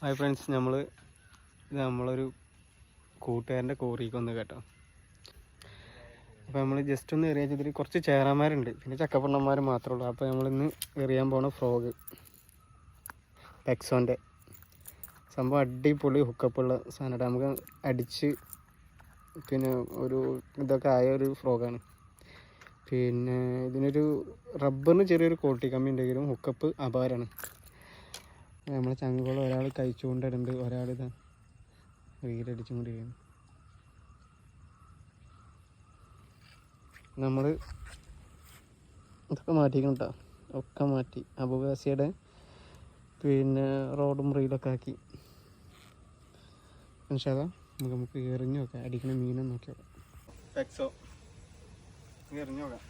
Hi friends, നമ്മളൊരു കൂട്ടുകാരൻ്റെ കോറിക്ക് വന്ന് കേട്ടോ. അപ്പോൾ നമ്മൾ ജസ്റ്റ് ഒന്ന് എറിയാൻ ചെയ്തിട്ട് കുറച്ച് ചേറാന്മാരുണ്ട്, പിന്നെ ചക്കപ്പണ്ണന്മാർ മാത്രമേ ഉള്ളൂ. അപ്പോൾ നമ്മളിന്ന് എറിയാൻ പോണ ഫ്രോഗ് പെക്സോൻ്റെ സംഭവം അടിപൊളി ഹുക്കപ്പുള്ള സാധനമാണ്. നമുക്ക് അടിച്ച് പിന്നെ ഒരു ഇതൊക്കെ ആയ ഒരു ഫ്രോഗാണ്. പിന്നെ ഇതിനൊരു റബ്ബറിന് ചെറിയൊരു ക്വാളിറ്റി കമ്മി ഉണ്ടെങ്കിലും ഹുക്കപ്പ് അപാരമാണ്. നമ്മളെ ചങ്ങോളം ഒരാൾ കഴിച്ചുകൊണ്ടിടുന്നുണ്ട്, ഒരാളിതാ റീലടിച്ചും കൊണ്ടിരിക്കുന്നു. നമ്മൾ ഇതൊക്കെ മാറ്റിക്കണം കേട്ടോ, ഒക്കെ മാറ്റി അബുവാസിയുടെ പിന്നെ റോഡും റീലൊക്കെ ആക്കി. മനുഷ്യാ നമുക്ക് എറിഞ്ഞു നോക്കാം, അടിക്കണ മീനെ നോക്കി നോക്കാം. പെക്സോ എറിഞ്ഞു നോക്കാം.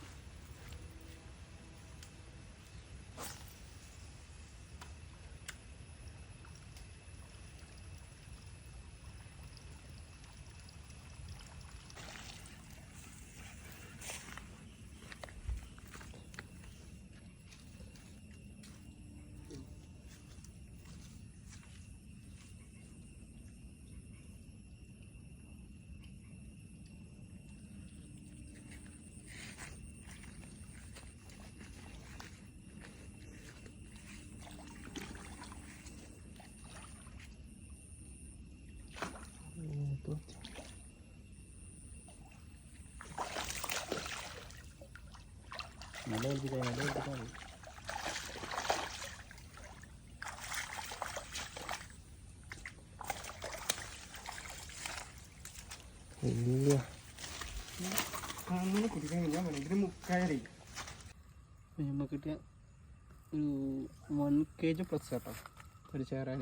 ഇല്ല അങ്ങനെ കുടിക്കാൻ ഞാൻ പറയാം. ഇതിന് മുക്കായരേ നമുക്ക് കിട്ടിയ ഒരു 1 kg പ്ലസ് കേട്ടോ ഒരു ചേരാൻ.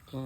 അപ്പോൾ